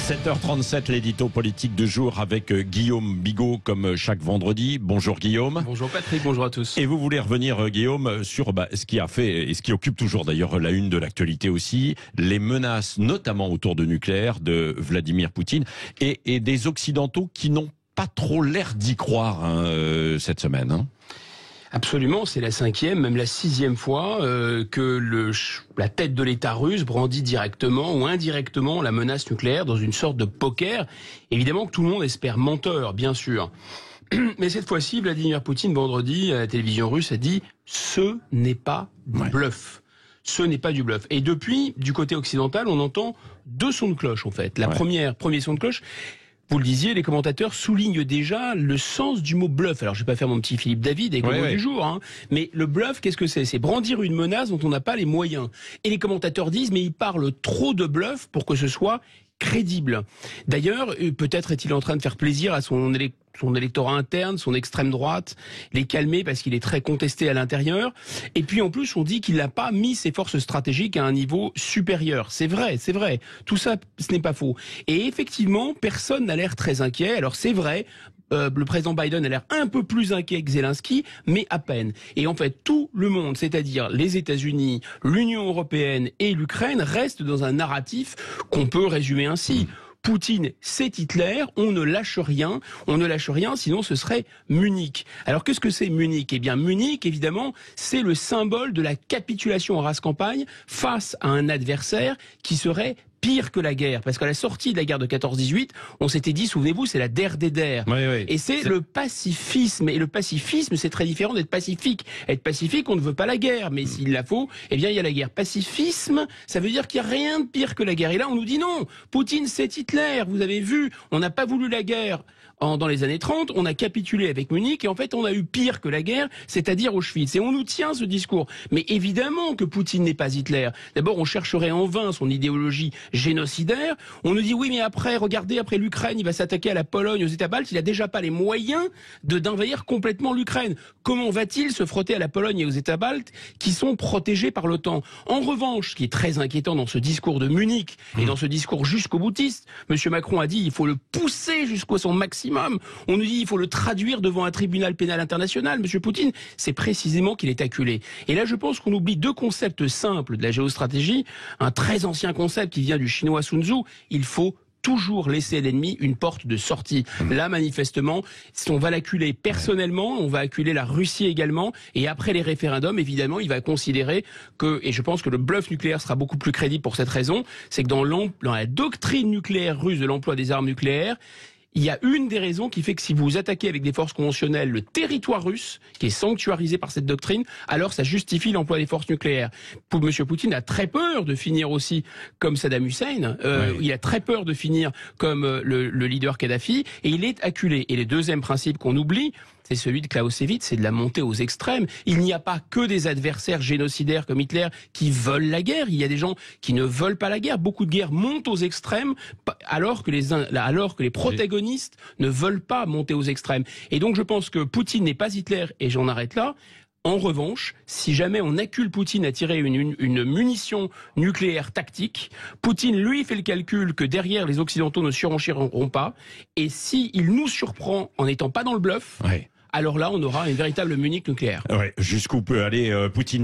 7h37, l'édito politique du jour avec Guillaume Bigot comme chaque vendredi. Bonjour Guillaume. Bonjour Patrick, bonjour à tous. Et vous voulez revenir Guillaume sur ce qui a fait et ce qui occupe toujours d'ailleurs la une de l'actualité aussi, les menaces notamment autour de nucléaire de Vladimir Poutine et des Occidentaux qui n'ont pas trop l'air d'y croire cette semaine. Absolument, c'est la 5e, même la 6e fois que la tête de l'État russe brandit directement ou indirectement la menace nucléaire dans une sorte de poker. Évidemment que tout le monde espère menteur, bien sûr. Mais cette fois-ci, Vladimir Poutine, vendredi, à la télévision russe, a dit « ce n'est pas du bluff ». Ce n'est pas du bluff. Et depuis, du côté occidental, on entend deux sons de cloche, en fait. Premier son de cloche, vous le disiez, les commentateurs soulignent déjà le sens du mot bluff. Alors, je vais pas faire mon petit Philippe David avec le mot du jour, mais le bluff, qu'est-ce que c'est? C'est brandir une menace dont on n'a pas les moyens. Et les commentateurs disent, mais il parle trop de bluff pour que ce soit crédible. D'ailleurs, peut-être est-il en train de faire plaisir à son électorat interne, son extrême droite, les calmer parce qu'il est très contesté à l'intérieur. Et puis en plus, on dit qu'il n'a pas mis ses forces stratégiques à un niveau supérieur. C'est vrai. Tout ça, ce n'est pas faux. Et effectivement, personne n'a l'air très inquiet. Alors c'est vrai, le président Biden a l'air un peu plus inquiet que Zelensky, mais à peine. Et en fait, tout le monde, c'est-à-dire les États-Unis, l'Union européenne et l'Ukraine, restent dans un narratif qu'on peut résumer ainsi. Poutine, c'est Hitler, on ne lâche rien, sinon ce serait Munich. Alors qu'est-ce que c'est Munich? Eh bien Munich, évidemment, c'est le symbole de la capitulation en race campagne face à un adversaire qui serait pire que la guerre, parce qu'à la sortie de la guerre de 14-18, on s'était dit, souvenez-vous, c'est la der des der. Et c'est le pacifisme. Et le pacifisme, c'est très différent d'être pacifique. Être pacifique, on ne veut pas la guerre, mais s'il la faut, eh bien, il y a la guerre. Pacifisme, ça veut dire qu'il n'y a rien de pire que la guerre. Et là, on nous dit non, Poutine, c'est Hitler. Vous avez vu, on n'a pas voulu la guerre dans les années 30, on a capitulé avec Munich, et en fait, on a eu pire que la guerre, c'est-à-dire Auschwitz. Et on nous tient ce discours. Mais évidemment que Poutine n'est pas Hitler. D'abord, on chercherait en vain son idéologie génocidaire. On nous dit oui, mais après, regardez, après l'Ukraine, il va s'attaquer à la Pologne, aux États baltes. Il a déjà pas les moyens d'envahir complètement l'Ukraine. Comment va-t-il se frotter à la Pologne et aux États baltes qui sont protégés par l'OTAN? En revanche, ce qui est très inquiétant dans ce discours de Munich et dans ce discours jusqu'au boutiste, Monsieur Macron a dit il faut le pousser jusqu'au son maximum. On nous dit il faut le traduire devant un tribunal pénal international. Monsieur Poutine, c'est précisément qu'il est acculé. Et là, je pense qu'on oublie deux concepts simples de la géostratégie. Un très ancien concept qui vient du chinois Sun Tzu, il faut toujours laisser à l'ennemi une porte de sortie. Là, manifestement, on va l'acculer personnellement, on va acculer la Russie également, et après les référendums, évidemment, il va considérer que, et je pense que le bluff nucléaire sera beaucoup plus crédible pour cette raison, c'est que dans la doctrine nucléaire russe de l'emploi des armes nucléaires, il y a une des raisons qui fait que si vous attaquez avec des forces conventionnelles le territoire russe, qui est sanctuarisé par cette doctrine, alors ça justifie l'emploi des forces nucléaires. M. Poutine a très peur de finir aussi comme Saddam Hussein, il a très peur de finir comme le leader Kadhafi, et il est acculé. Et le deuxième principe qu'on oublie, c'est celui de Clausewitz, c'est de la montée aux extrêmes. Il n'y a pas que des adversaires génocidaires comme Hitler qui veulent la guerre. Il y a des gens qui ne veulent pas la guerre. Beaucoup de guerres montent aux extrêmes alors que les protagonistes ne veulent pas monter aux extrêmes. Et donc je pense que Poutine n'est pas Hitler, et j'en arrête là. En revanche, si jamais on accule Poutine à tirer une munition nucléaire tactique, Poutine, lui, fait le calcul que derrière, les Occidentaux ne surenchéreront pas. Et s'il nous surprend en n'étant pas dans le bluff, alors là, on aura une véritable Munich nucléaire. Jusqu'où peut aller Poutine.